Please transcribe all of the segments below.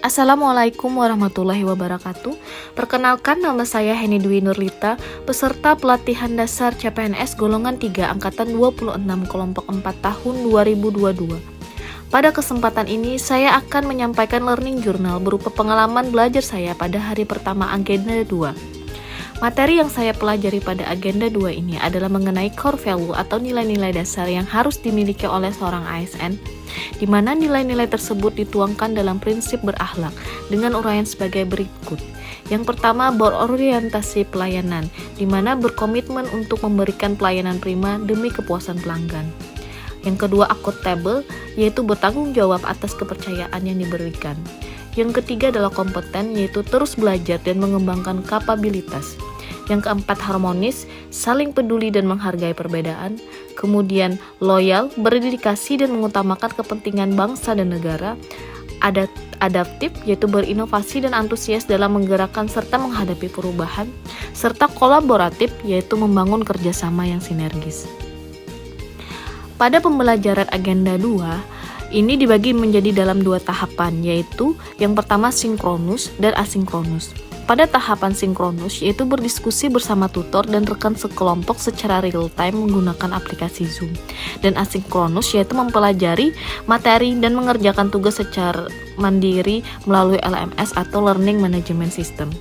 Assalamualaikum warahmatullahi wabarakatuh. Perkenalkan, nama saya Heni Dwi Nurlita, peserta pelatihan dasar CPNS golongan 3 angkatan 26 kelompok 4 tahun 2022. Pada kesempatan ini saya akan menyampaikan learning journal berupa pengalaman belajar saya pada hari pertama agenda 2. Materi yang saya pelajari pada agenda 2 ini adalah mengenai core value atau nilai-nilai dasar yang harus dimiliki oleh seorang ASN, di mana nilai-nilai tersebut dituangkan dalam prinsip berakhlak dengan uraian sebagai berikut. Yang pertama, berorientasi pelayanan, di mana berkomitmen untuk memberikan pelayanan prima demi kepuasan pelanggan. Yang kedua, accountable, yaitu bertanggung jawab atas kepercayaan yang diberikan. Yang ketiga adalah kompeten, yaitu terus belajar dan mengembangkan kapabilitas. Yang keempat, harmonis, saling peduli dan menghargai perbedaan. Kemudian loyal, berdedikasi dan mengutamakan kepentingan bangsa dan negara. Adaptif, yaitu berinovasi dan antusias dalam menggerakkan serta menghadapi perubahan. Serta kolaboratif, yaitu membangun kerjasama yang sinergis. Pada pembelajaran agenda 2, ini dibagi menjadi dalam 2 tahapan, yaitu yang pertama sinkronus dan asinkronus. Pada tahapan sinkronus, yaitu berdiskusi bersama tutor dan rekan sekelompok secara real time menggunakan aplikasi Zoom. Dan asinkronus, yaitu mempelajari materi dan mengerjakan tugas secara mandiri melalui LMS atau Learning Management System.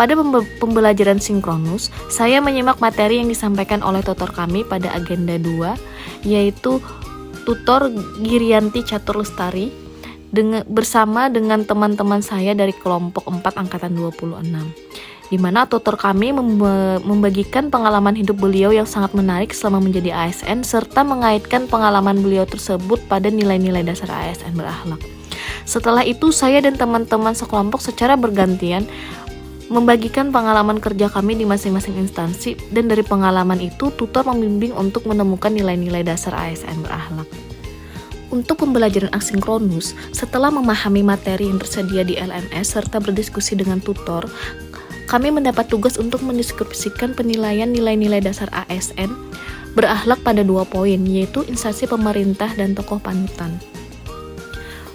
Pada pembelajaran sinkronus, saya menyimak materi yang disampaikan oleh tutor kami pada agenda 2, yaitu tutor Girianti Catur Lestari bersama dengan teman-teman saya dari kelompok 4 angkatan 26, di mana tutor kami membagikan pengalaman hidup beliau yang sangat menarik selama menjadi ASN serta mengaitkan pengalaman beliau tersebut pada nilai-nilai dasar ASN berakhlak. Setelah itu, saya dan teman-teman sekelompok secara bergantian membagikan pengalaman kerja kami di masing-masing instansi, dan dari pengalaman itu tutor membimbing untuk menemukan nilai-nilai dasar ASN berakhlak. Untuk pembelajaran asinkronus, setelah memahami materi yang tersedia di LMS serta berdiskusi dengan tutor, kami mendapat tugas untuk mendeskripsikan penilaian nilai-nilai dasar ASN berakhlak pada 2 poin, yaitu instansi pemerintah dan tokoh panutan.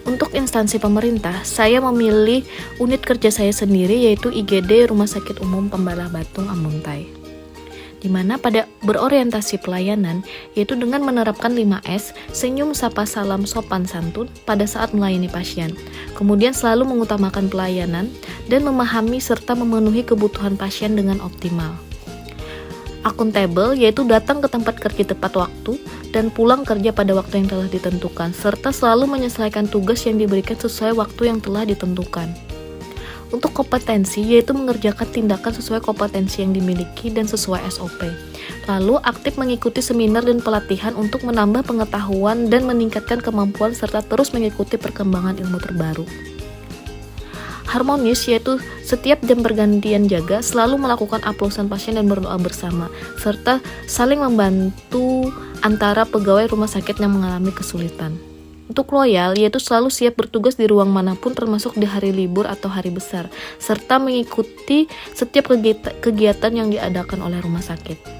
Untuk instansi pemerintah, saya memilih unit kerja saya sendiri, yaitu IGD Rumah Sakit Umum Pembalah Batung Ambungtai, di mana pada berorientasi pelayanan, yaitu dengan menerapkan 5S, senyum, sapa, salam, sopan, santun pada saat melayani pasien. Kemudian selalu mengutamakan pelayanan dan memahami serta memenuhi kebutuhan pasien dengan optimal. Accountable, yaitu datang ke tempat kerja tepat waktu dan pulang kerja pada waktu yang telah ditentukan, serta selalu menyelesaikan tugas yang diberikan sesuai waktu yang telah ditentukan. Untuk kompetensi, yaitu mengerjakan tindakan sesuai kompetensi yang dimiliki dan sesuai SOP. Lalu aktif mengikuti seminar dan pelatihan untuk menambah pengetahuan dan meningkatkan kemampuan serta terus mengikuti perkembangan ilmu terbaru. Harmonis, yaitu setiap jam bergantian jaga, selalu melakukan aplusan pasien dan berdoa bersama, serta saling membantu antara pegawai rumah sakit yang mengalami kesulitan. Untuk loyal, yaitu selalu siap bertugas di ruang manapun termasuk di hari libur atau hari besar, serta mengikuti setiap kegiatan yang diadakan oleh rumah sakit.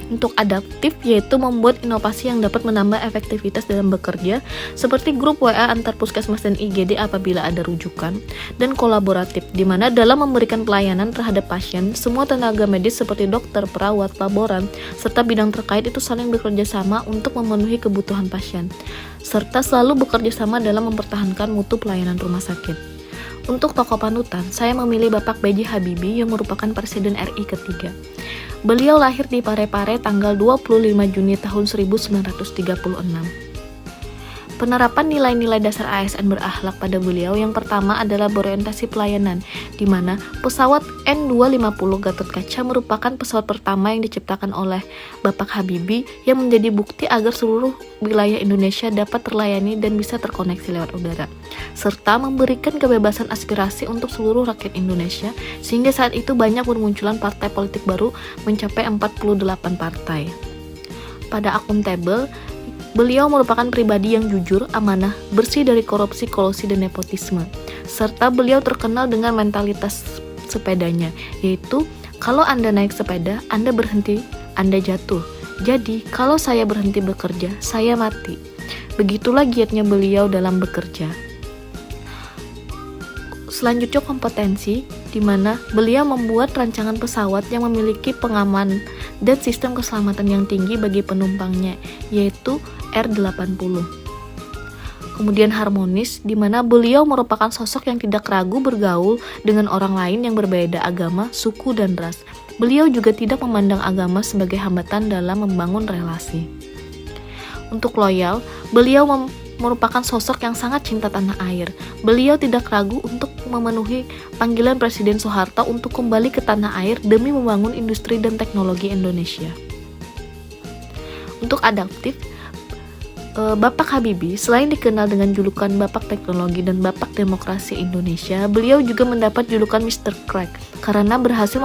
Untuk adaptif, yaitu membuat inovasi yang dapat menambah efektivitas dalam bekerja, seperti grup WA antar puskesmas dan IGD apabila ada rujukan. Dan kolaboratif, di mana dalam memberikan pelayanan terhadap pasien, semua tenaga medis seperti dokter, perawat, laboran, serta bidang terkait itu saling bekerja sama untuk memenuhi kebutuhan pasien, serta selalu bekerja sama dalam mempertahankan mutu pelayanan rumah sakit. Untuk tokoh panutan, saya memilih Bapak B.J. Habibie yang merupakan Presiden RI ketiga. Beliau lahir di Parepare tanggal 25 Juni tahun 1936. Penerapan nilai-nilai dasar ASN berakhlak pada beliau yang pertama adalah berorientasi pelayanan, di mana pesawat N250 Gatot Kaca merupakan pesawat pertama yang diciptakan oleh Bapak Habibie yang menjadi bukti agar seluruh wilayah Indonesia dapat terlayani dan bisa terkoneksi lewat udara, serta memberikan kebebasan aspirasi untuk seluruh rakyat Indonesia, sehingga saat itu banyak bermunculan partai politik baru mencapai 48 partai. Pada accountable, beliau merupakan pribadi yang jujur, amanah, bersih dari korupsi, kolusi, dan nepotisme. Serta beliau terkenal dengan mentalitas sepedanya, yaitu kalau Anda naik sepeda, Anda berhenti, Anda jatuh. Jadi, kalau saya berhenti bekerja, saya mati. Begitulah giatnya beliau dalam bekerja. Selanjutnya kompetensi, di mana beliau membuat rancangan pesawat yang memiliki pengaman dan sistem keselamatan yang tinggi bagi penumpangnya, yaitu R80. Kemudian harmonis, di mana beliau merupakan sosok yang tidak ragu bergaul dengan orang lain yang berbeda agama, suku, dan ras. Beliau juga tidak memandang agama sebagai hambatan dalam membangun relasi. Untuk loyal, beliau merupakan sosok yang sangat cinta tanah air. Beliau tidak ragu untuk memenuhi panggilan Presiden Soeharto untuk kembali ke tanah air demi membangun industri dan teknologi Indonesia. Untuk adaptif, Bapak Habibie selain dikenal dengan julukan Bapak Teknologi dan Bapak Demokrasi Indonesia, beliau juga mendapat julukan Mr. Crack karena berhasil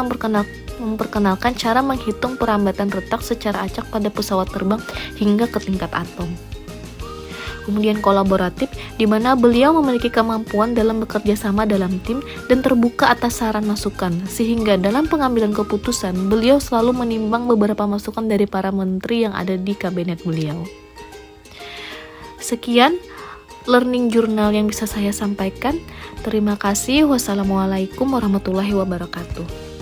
memperkenalkan cara menghitung perambatan retak secara acak pada pesawat terbang hingga ke tingkat atom. Kemudian kolaboratif, di mana beliau memiliki kemampuan dalam bekerja sama dalam tim dan terbuka atas saran masukan, sehingga dalam pengambilan keputusan, beliau selalu menimbang beberapa masukan dari para menteri yang ada di kabinet beliau. Sekian learning journal yang bisa saya sampaikan. Terima kasih. Wassalamualaikum warahmatullahi wabarakatuh.